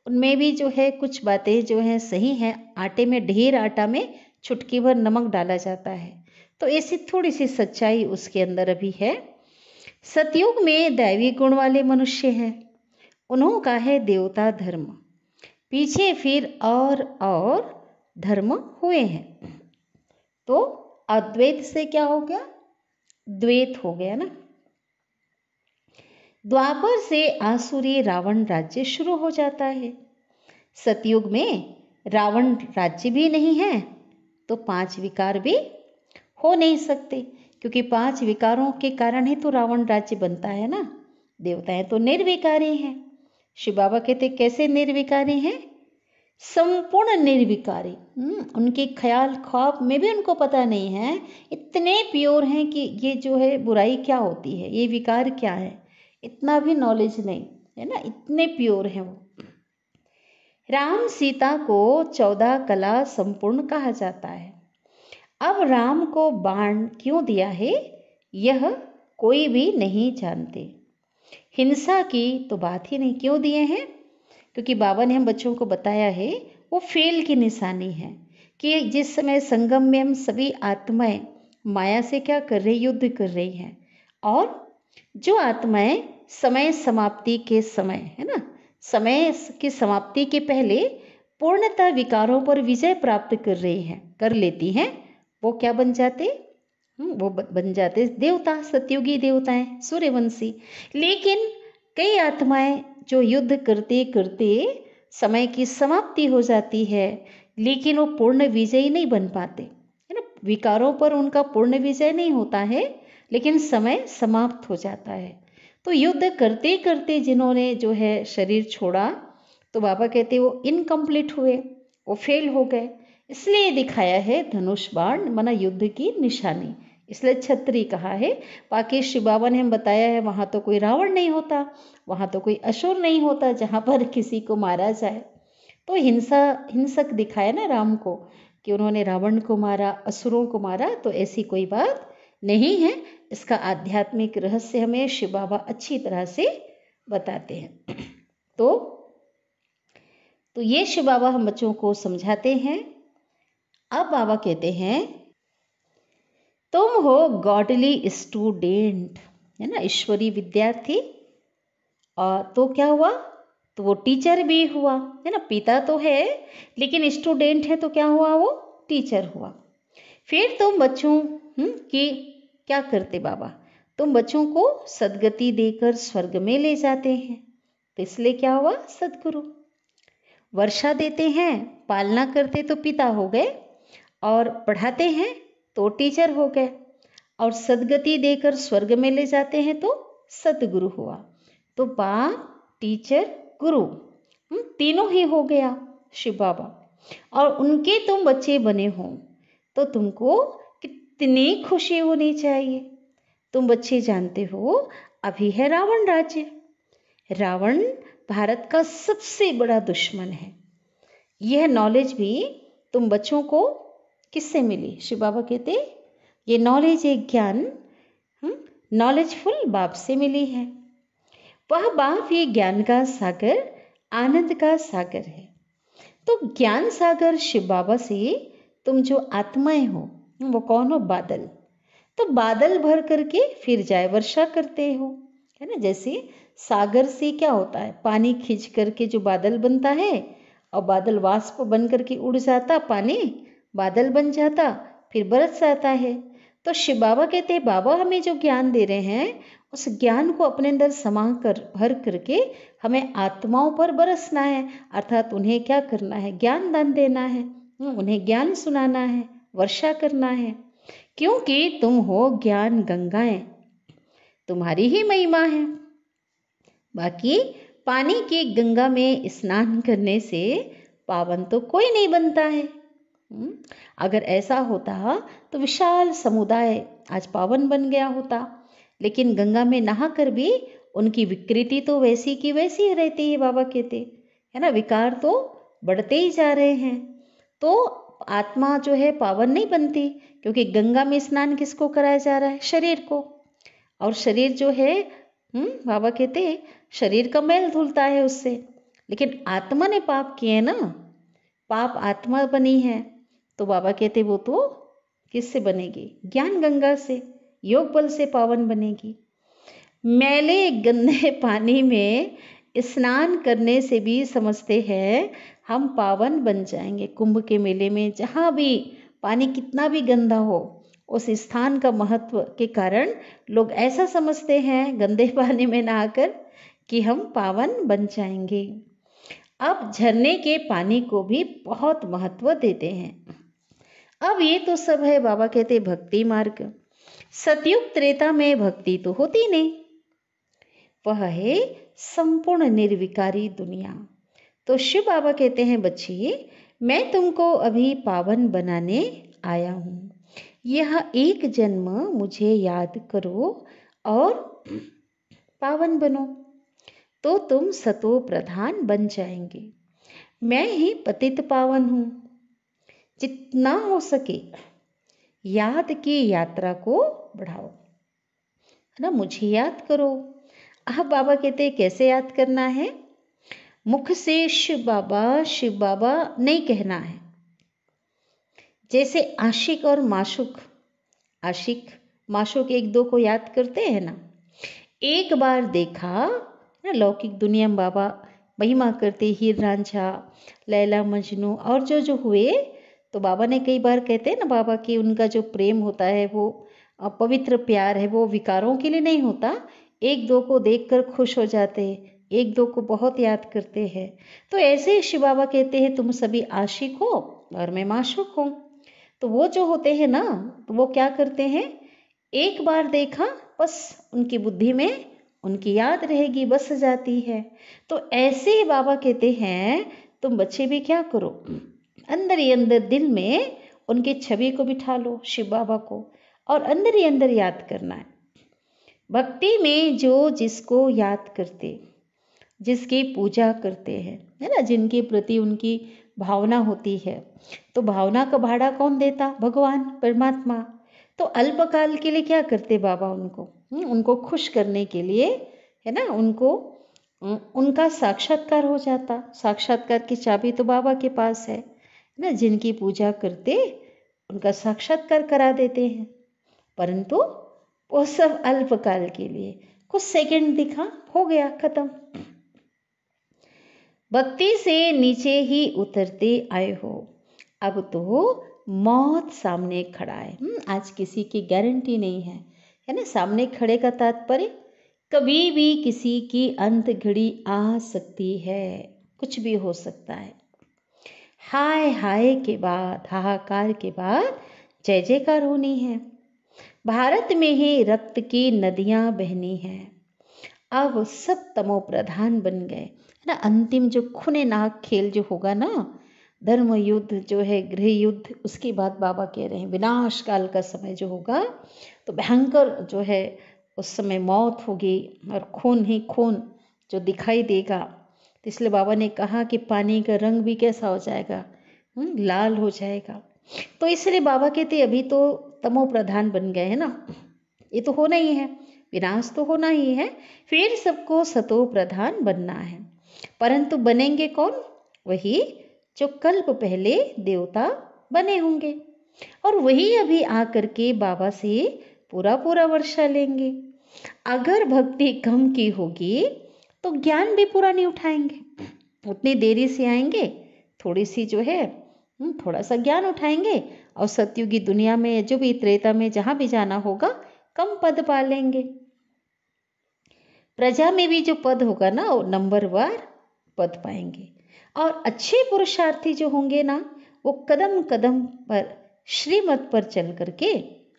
उनमें भी जो है कुछ बातें जो है सही हैं। आटे में ढेर आटा में चुटकी भर नमक डाला जाता है, तो ऐसी थोड़ी सी सच्चाई उसके अंदर अभी है। सतयुग में दैवी गुण वाले मनुष्य हैं, उन्हों का है देवता धर्म, पीछे फिर और धर्म हुए हैं। तो अद्वैत से क्या हो गया? द्वैत हो गया ना। द्वापर से आसुरी रावण राज्य शुरू हो जाता है। सतयुग में रावण राज्य भी नहीं है, तो 5 विकार भी हो नहीं सकते, क्योंकि 5 विकारों के कारण ही तो रावण राज्य बनता है ना। देवताएं तो निर्विकारी हैं। शिव बाबा कहते कैसे निर्विकारी हैं? संपूर्ण निर्विकारी। उनके ख्याल ख्वाब में भी उनको पता नहीं है, इतने प्योर हैं कि ये जो है बुराई क्या होती है, ये विकार क्या है, इतना भी नॉलेज नहीं है ना, इतने प्योर हैं वो। राम सीता को 14 कला संपूर्ण कहा जाता है। अब राम को बाण क्यों दिया है, यह कोई भी नहीं जानते। हिंसा की तो बात ही नहीं, क्यों दिए हैं? क्योंकि बाबा ने हम बच्चों को बताया है वो फेल की निशानी है, कि जिस समय संगम में हम सभी आत्माएं माया से क्या कर रही, युद्ध कर रही हैं, और जो आत्माएं समय समाप्ति के समय है ना, समय की समाप्ति के पहले पूर्णतः विकारों पर विजय प्राप्त कर रही हैं, कर लेती हैं, वो क्या बन जाते? वो बन जाते देवता, सतयुगी देवताएं, सूर्यवंशी। लेकिन कई आत्माएं जो युद्ध करते करते समय की समाप्ति हो जाती है, लेकिन वो पूर्ण विजयी नहीं बन पाते है ना। विकारों पर उनका पूर्ण विजय नहीं होता है, लेकिन समय समाप्त हो जाता है। तो युद्ध करते करते जिन्होंने जो है शरीर छोड़ा, तो बाबा कहते वो इनकम्प्लीट हुए, वो फेल हो गए। इसलिए दिखाया है धनुष बाण माना युद्ध की निशानी, इसलिए छत्री कहा है। बाकी शिव बाबा ने हम बताया है वहाँ तो कोई रावण नहीं होता, वहाँ तो कोई असुर नहीं होता जहाँ पर किसी को मारा जाए। तो हिंसक दिखाया ना राम को, कि उन्होंने रावण को मारा, असुरों को मारा, तो ऐसी कोई बात नहीं है। इसका आध्यात्मिक रहस्य हमें शिव बाबा अच्छी तरह से बताते हैं। तो ये शिव बाबा हम बच्चों को समझाते हैं। अब बाबा कहते हैं तुम हो गॉडली स्टूडेंट, है ना, ईश्वरी विद्यार्थी। और तो क्या हुआ? तो वो टीचर भी हुआ है ना। पिता तो है लेकिन स्टूडेंट है, तो क्या हुआ? वो टीचर हुआ। फिर तुम बच्चों की क्या करते बाबा? तुम बच्चों को सदगति देकर स्वर्ग में ले जाते हैं, तो इसलिए क्या हुआ? सदगुरु। वर्षा देते हैं, पालना करते तो पिता हो गए, और पढ़ाते हैं तो टीचर हो गए, और सदगति देकर स्वर्ग में ले जाते हैं तो सतगुरु हुआ। तो बाप, टीचर, गुरु तीनों ही हो गया शिव बाबा। और उनके तुम बच्चे बने हो तो तुमको कितनी खुशी होनी चाहिए। तुम बच्चे जानते हो अभी है रावण राज्य। रावण भारत का सबसे बड़ा दुश्मन है। यह नॉलेज भी तुम बच्चों को किससे मिली? शिव बाबा कहते ये नॉलेज, एक ज्ञान नॉलेजफुल बाप से मिली है। वह बाप ये ज्ञान का सागर, आनंद का सागर है। तो ज्ञान सागर शिव बाबा से तुम जो आत्माएं हो, वो कौन हो? बादल। तो बादल भर करके फिर जाए वर्षा करते हो, है ना। जैसे सागर से क्या होता है, पानी खींच करके जो बादल बनता है, और बादल वाष्प बन करके उड़ जाता, पानी बादल बन जाता, फिर बरस जाता है। तो शिव बाबा कहते हैं, बाबा हमें जो ज्ञान दे रहे हैं, उस ज्ञान को अपने अंदर समा कर भर करके हमें आत्माओं पर बरसना है। अर्थात उन्हें क्या करना है? ज्ञान दान देना है, उन्हें ज्ञान सुनाना है, वर्षा करना है। क्योंकि तुम हो ज्ञान गंगाएं, तुम्हारी ही महिमा है। बाकी पानी की गंगा में स्नान करने से पावन तो कोई नहीं बनता है। अगर ऐसा होता तो विशाल समुदाय आज पावन बन गया होता, लेकिन गंगा में नहाकर भी उनकी विकृति तो वैसी की वैसी रहती है। बाबा कहते है ना, विकार तो बढ़ते ही जा रहे हैं। तो आत्मा जो है पावन नहीं बनती, क्योंकि गंगा में स्नान किसको कराया जा रहा है? शरीर को। और शरीर जो है बाबा कहते शरीर का मैल धुलता है उससे, लेकिन आत्मा ने पाप किए ना, पाप आत्मा बनी है। तो बाबा कहते वो तो किससे बनेगी? ज्ञान गंगा से, योग बल से पावन बनेगी। मैले गंदे पानी में स्नान करने से भी समझते हैं हम पावन बन जाएंगे। कुंभ के मेले में जहाँ भी पानी कितना भी गंदा हो, उस स्थान का महत्व के कारण लोग ऐसा समझते हैं गंदे पानी में नहाकर कि हम पावन बन जाएंगे। अब झरने के पानी को भी बहुत महत्व देते हैं। अब ये तो सब है बाबा कहते भक्ति मार्ग। सतयुग त्रेता में भक्ति तो होती नहीं, वह है संपूर्ण निर्विकारी दुनिया। तो शिव बाबा कहते हैं बच्चे, मैं तुमको अभी पावन बनाने आया हूँ। यह एक जन्म मुझे याद करो और पावन बनो, तो तुम सतो प्रधान बन जाएंगे। मैं ही पतित पावन हूँ। जितना हो सके याद की यात्रा को बढ़ाओ, है ना, मुझे याद करो। अब बाबा कहते कैसे याद करना है? मुख से शिव बाबा नहीं कहना है। जैसे आशिक और माशुक, आशिक माशुक एक दो को याद करते हैं ना। एक बार देखा ना, लौकिक दुनिया में बाबा महिमा करते, हीर रांझा, लैला मजनू और जो हुए, तो बाबा ने कई बार कहते हैं ना बाबा कि उनका जो प्रेम होता है वो पवित्र प्यार है, वो विकारों के लिए नहीं होता। एक दो को देखकर खुश हो जाते, एक दो को बहुत याद करते हैं। तो ऐसे ही शिव बाबा कहते हैं तुम सभी आशिक हो और मैं माशूक हूँ। तो वो जो होते हैं ना, तो वो क्या करते हैं, एक बार देखा बस उनकी बुद्धि में उनकी याद रहेगी, बस जाती है। तो ऐसे ही बाबा कहते हैं तुम बच्चे भी क्या करो, अंदर ही अंदर दिल में उनकी छवि को बिठा लो, शिव बाबा को, और अंदर ही अंदर याद करना है। भक्ति में जो जिसको याद करते, जिसकी पूजा करते हैं, है ना, जिनके प्रति उनकी भावना होती है, तो भावना का भाड़ा कौन देता? भगवान परमात्मा। तो अल्पकाल के लिए क्या करते बाबा? उनको खुश करने के लिए, है ना, उनका साक्षात्कार हो जाता। साक्षात्कार की चाबी तो बाबा के पास है ना। जिनकी पूजा करते उनका साक्षात्कार करा देते हैं, परंतु वो सब अल्पकाल के लिए, कुछ सेकंड दिखा, हो गया, खत्म। भक्ति से नीचे ही उतरते आए हो, अब तो मौत सामने खड़ा है। आज किसी की गारंटी नहीं है, है ना। सामने खड़े का तात्पर्य कभी भी किसी की अंत घड़ी आ सकती है, कुछ भी हो सकता है। हाय हाय के बाद, हाहाकार के बाद जय जयकार होनी है। भारत में ही रक्त की नदियां बहनी हैं। अब सब तमो प्रधान बन गए, है ना। अंतिम जो खूने नाक खेल जो होगा ना, धर्म युद्ध जो है, गृह युद्ध, उसके बाद बाबा कह रहे हैं विनाश काल का समय जो होगा, तो भयंकर जो है उस समय मौत होगी और खून ही खून जो दिखाई देगा। तो इसलिए बाबा ने कहा कि पानी का रंग भी कैसा हो जाएगा, लाल हो जाएगा। तो इसलिए बाबा कहते अभी तो तमो प्रधान बन गए हैं ना, ये तो होना ही है। विनाश तो होना ही है, फिर सबको सतो प्रधान बनना है। परंतु बनेंगे कौन? वही जो कल्प पहले देवता बने होंगे और वही अभी आकर के बाबा से पूरा पूरा वर्षा लेंगे। अगर भक्ति कम की होगी तो ज्ञान भी पूरा नहीं उठाएंगे, उतनी देरी से आएंगे, थोड़ी सी जो है थोड़ा सा ज्ञान उठाएंगे और सतयुगी दुनिया में जो भी त्रेता में जहाँ भी जाना होगा कम पद पा लेंगे। प्रजा में भी जो पद होगा ना वो नंबरवार पद पाएंगे और अच्छे पुरुषार्थी जो होंगे ना वो कदम कदम पर श्रीमत पर चल करके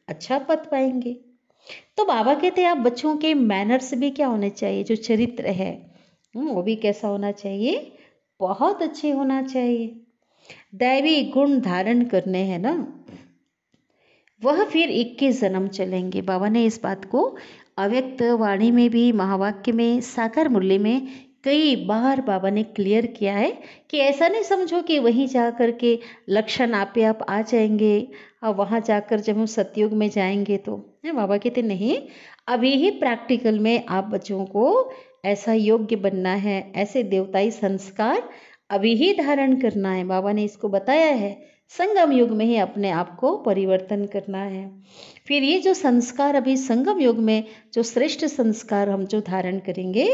अच्छा पद पाएंगे। तो बाबा कहते हैं आप बच्चों के मैनर्स भी क्या होने चाहिए, जो चरित्र है वो भी कैसा होना चाहिए, बहुत अच्छे होना चाहिए। दैवी गुण धारण करने हैं ना, वह फिर 21 जन्म चलेंगे। बाबा ने इस बात को अव्यक्त वाणी में भी, महावाक्य में, साकार मूल्य में कई बार बाबा ने क्लियर किया है कि ऐसा नहीं समझो कि वहीं जा कर के लक्षण आपे आप आ जाएंगे और वहाँ जाकर जब हम सतयुग में जाएंगे तो बाबा कहते नहीं, अभी ही प्रैक्टिकल में आप बच्चों को ऐसा योग्य बनना है, ऐसे देवताई संस्कार अभी ही धारण करना है। बाबा ने इसको बताया है, संगम युग में ही अपने आप को परिवर्तन करना है। फिर ये जो संस्कार अभी संगम युग में जो श्रेष्ठ संस्कार हम जो धारण करेंगे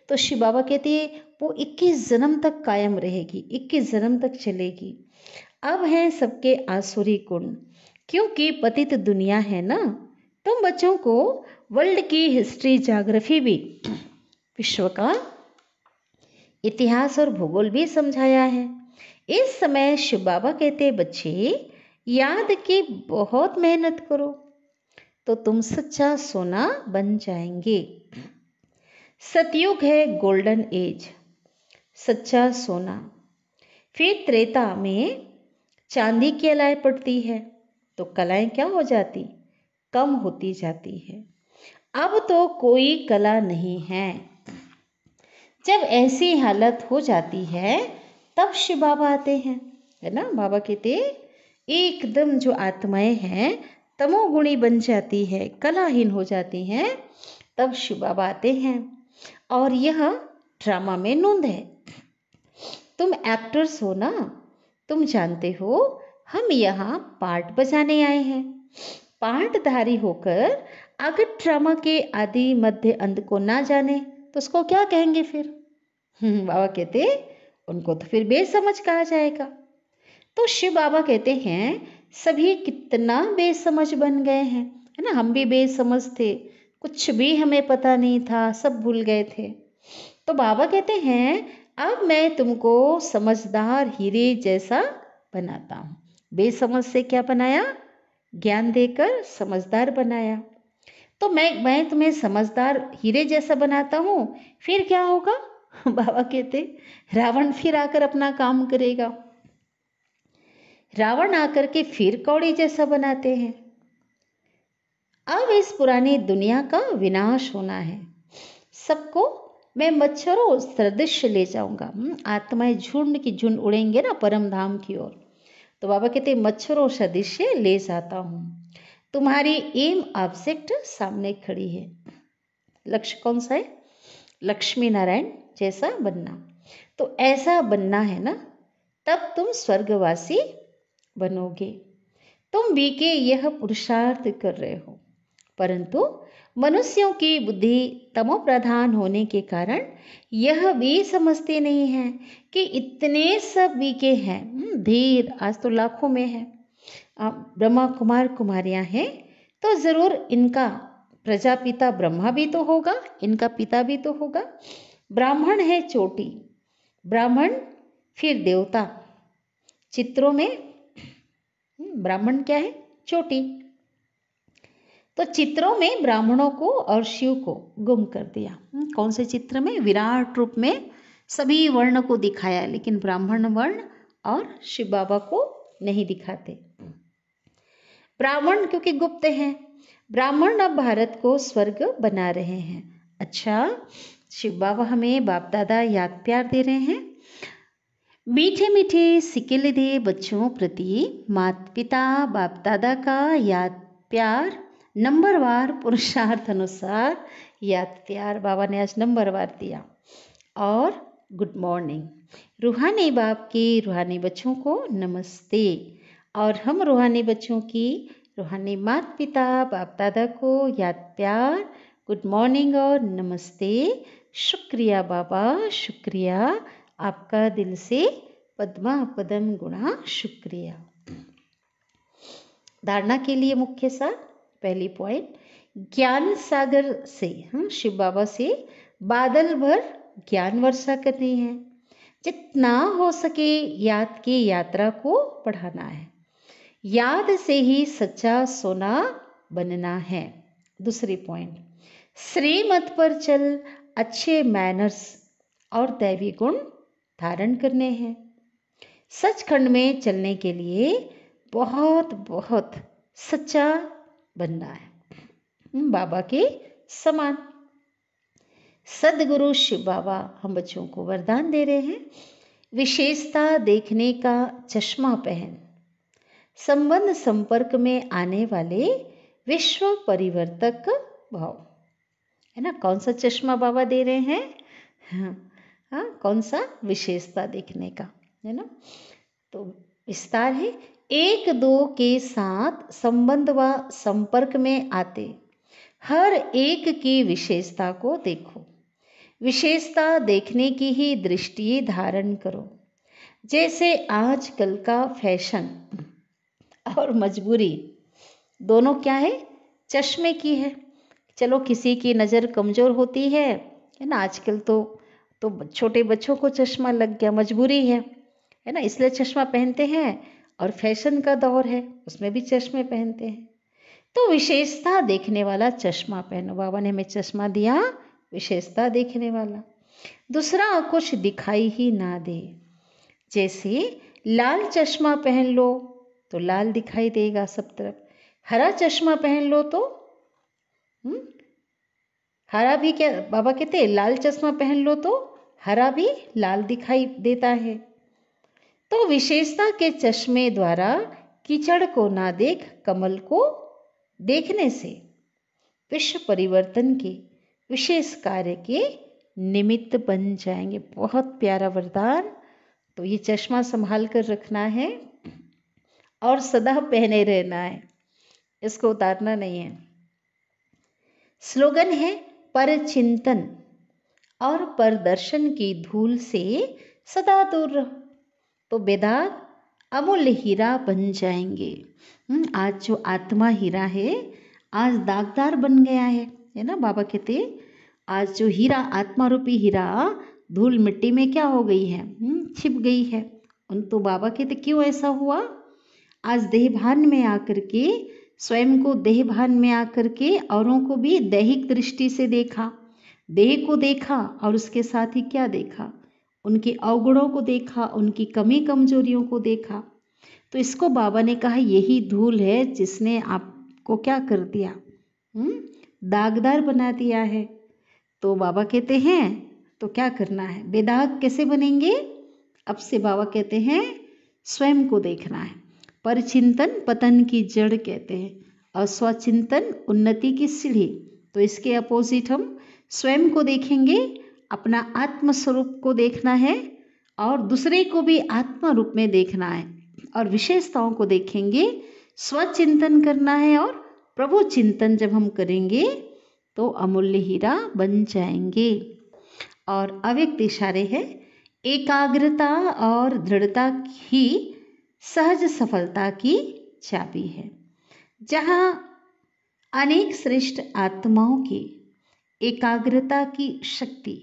तो शिव बाबा कहते हैं वो 21 जन्म तक कायम रहेगी, 21 जन्म तक चलेगी। अब हैं सबके आसुरी गुण, क्योंकि पतित दुनिया है ना। तुम बच्चों को वर्ल्ड की हिस्ट्री, ज्योग्राफी भी, विश्व का इतिहास और भूगोल भी समझाया है। इस समय शिव बाबा कहते बच्चे याद की बहुत मेहनत करो तो तुम सच्चा सोना बन जाएंगे। सतयुग है गोल्डन एज, सच्चा सोना। फिर त्रेता में चांदी की अलाई पड़ती है तो कलाएं क्या हो जाती, कम होती जाती है। अब तो कोई कला नहीं है। जब ऐसी हालत हो जाती है तब शिव बाबा आते हैं, है ना। बाबा कहते एकदम जो आत्माएं हैं तमोगुणी बन जाती है, कलाहीन हो जाती हैं, तब शिव बाबा आते हैं। और यह ड्रामा में नोंद है। तुम एक्टर्स हो ना, तुम जानते हो हम यहाँ पार्ट बजाने आए हैं। पार्टधारी होकर अगर ड्रामा के आदि मध्य अंत को ना जाने तो उसको क्या कहेंगे फिर? बाबा कहते उनको तो फिर बेसमझ कहा जाएगा। तो शिव बाबा कहते हैं सभी कितना बेसमझ बन गए हैं, है ना। हम भी बेसमझ थे, कुछ भी हमें पता नहीं था, सब भूल गए थे। तो बाबा कहते हैं अब मैं तुमको समझदार हीरे जैसा बनाता हूँ। बेसमझ से क्या बनाया, ज्ञान देकर समझदार बनाया। तो मैं तुम्हें समझदार हीरे जैसा बनाता हूँ, फिर क्या होगा? बाबा कहते रावण फिर आकर अपना काम करेगा। रावण आकर के फिर कौड़ी जैसा बनाते हैं। अब इस पुरानी दुनिया का विनाश होना है। सबको मैं मच्छरों सदृश ले जाऊंगा। आत्माएं झुंड की झुंड उड़ेंगे ना परम धाम की ओर। तो बाबा कहते मच्छरों सदृश ले जाता हूँ। तुम्हारी एम ऑब्जेक्ट सामने खड़ी है। लक्ष्य कौन सा है? लक्ष्मी नारायण जैसा बनना। तो ऐसा बनना है ना, तब तुम स्वर्गवासी बनोगे। तुम भी के यह पुरुषार्थ कर रहे हो, परंतु मनुष्यों की बुद्धि तमो प्रधान होने के कारण यह भी समझते नहीं हैं कि इतने सब बीके हैं। धीर आज तो लाखों में है। ब्रह्मा कुमार कुमारियां हैं तो जरूर इनका प्रजापिता ब्रह्मा भी तो होगा, इनका पिता भी तो होगा। ब्राह्मण है चोटी, ब्राह्मण फिर देवता। चित्रों में ब्राह्मण क्या है? चोटी। तो चित्रों में ब्राह्मणों को और शिव को गुम कर दिया। कौन से चित्र में? विराट रूप में सभी वर्ण को दिखाया, लेकिन ब्राह्मण वर्ण और शिव बाबा को नहीं दिखाते। ब्राह्मण क्योंकि गुप्त हैं। ब्राह्मण अब भारत को स्वर्ग बना रहे हैं। अच्छा, शिव बाबा हमें बाप दादा याद प्यार दे रहे हैं। मीठे मीठे सिक्के दे बच्चों प्रति माता पिता बाप दादा का याद प्यार नंबरवार पुरुषार्थ अनुसार याद प्यार बाबा ने आज नंबरवार दिया। और गुड मॉर्निंग, रूहानी बाप के रूहानी बच्चों को नमस्ते। और हम रूहानी बच्चों की रूहानी माता पिता बाप दादा को याद प्यार, गुड मॉर्निंग और नमस्ते। शुक्रिया बाबा, शुक्रिया, आपका दिल से पद्मा पदम गुणा शुक्रिया। धारणा के लिए मुख्य सार, पहली पॉइंट, ज्ञान सागर से शिव बाबा से बादल भर ज्ञान वर्षा करनी है। जितना हो सके याद की यात्रा को बढ़ाना है। याद से ही सच्चा सोना बनना है। दूसरी पॉइंट, श्रीमत पर चल अच्छे मैनर्स और दैवी गुण धारण करने हैं। सचखंड में चलने के लिए बहुत बहुत सच्चा बनना है, बाबा के समान। सदगुरु शिव बाबा हम बच्चों को वरदान दे रहे हैं, विशेषता देखने का चश्मा पहन, संबंध संपर्क में आने वाले विश्व परिवर्तक भाव, है ना। कौन सा चश्मा बाबा दे रहे हैं? हाँ, कौन सा? विशेषता देखने का, है ना। तो विस्तार है, एक दो के साथ संबंध व संपर्क में आते हर एक की विशेषता को देखो। विशेषता देखने की ही दृष्टि धारण करो। जैसे आजकल का फैशन और मजबूरी दोनों क्या है? चश्मे की है। चलो किसी की नज़र कमज़ोर होती है ना, आजकल तो छोटे बच्चों को चश्मा लग गया, मजबूरी है ना, इसलिए चश्मा पहनते हैं। और फैशन का दौर है, उसमें भी चश्मे पहनते हैं। तो विशेषता देखने वाला चश्मा पहनो। बाबा ने हमें चश्मा दिया विशेषता देखने वाला। दूसरा, कुछ दिखाई ही ना दे। जैसे लाल चश्मा पहन लो तो लाल दिखाई देगा सब तरफ। हरा चश्मा पहन लो तो हरा भी, क्या बाबा कहते हैं, लाल चश्मा पहन लो तो हरा भी लाल दिखाई देता है। तो विशेषता के चश्मे द्वारा कीचड़ को ना देख कमल को देखने से विश्व परिवर्तन के विशेष कार्य के निमित्त बन जाएंगे। बहुत प्यारा वरदान। तो ये चश्मा संभाल कर रखना है और सदा पहने रहना है, इसको उतारना नहीं है। स्लोगन है, पर चिंतन और परदर्शन की धूल से सदा दूर रहो तो बेदाग अमूल्य हीरा बन जाएंगे। आज जो आत्मा हीरा है आज दागदार बन गया है ना। बाबा कहते आज जो हीरा, आत्मा रूपी हीरा, धूल मिट्टी में क्या हो गई है? छिप गई है। तो बाबा कहते क्यों ऐसा हुआ? आज देह भान में आकर के, स्वयं को देह भान में आकर के औरों को भी दैहिक दृष्टि से देखा, देह को देखा और उसके साथ ही क्या देखा? उनके अवगुणों को देखा, उनकी कमी कमजोरियों को देखा। तो इसको बाबा ने कहा यही धूल है जिसने आपको क्या कर दिया? दागदार बना दिया है। तो बाबा कहते हैं तो क्या करना है? बेदाग कैसे बनेंगे? अब से बाबा कहते हैं स्वयं को देखना है। परचिंतन पतन की जड़ कहते हैं और स्वचिंतन उन्नति की सीढ़ी। तो इसके अपोजिट हम स्वयं को देखेंगे, अपना आत्म स्वरूप को देखना है और दूसरे को भी आत्मा रूप में देखना है और विशेषताओं को देखेंगे, स्वचिंतन करना है। और प्रभु चिंतन जब हम करेंगे तो अमूल्य हीरा बन जाएंगे। और अव्यक्त इशारे है, एकाग्रता और दृढ़ता ही सहज सफलता की चाबी है। जहाँ अनेक श्रेष्ठ आत्माओं की एकाग्रता की शक्ति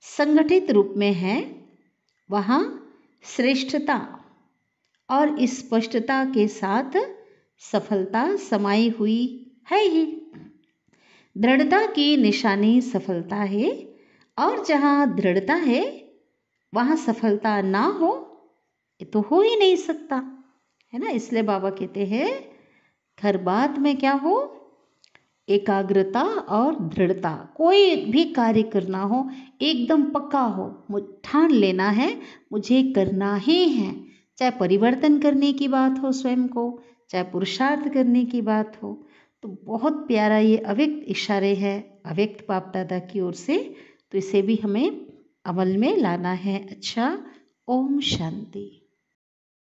संगठित रूप में है, वहाँ श्रेष्ठता और स्पष्टता के साथ सफलता समाई हुई है ही। दृढ़ता की निशानी सफलता है और जहाँ दृढ़ता है वहाँ सफलता ना हो, ये तो हो ही नहीं सकता, है ना। इसलिए बाबा कहते हैं हर बात में क्या हो? एकाग्रता और दृढ़ता। कोई भी कार्य करना हो एकदम पक्का हो, ठान लेना है मुझे करना ही है। चाहे परिवर्तन करने की बात हो स्वयं को, चाहे पुरुषार्थ करने की बात हो, तो बहुत प्यारा ये अव्यक्त इशारे हैं अव्यक्त बाप दादा की ओर से, तो इसे भी हमें अमल में लाना है। अच्छा, ओम शांति।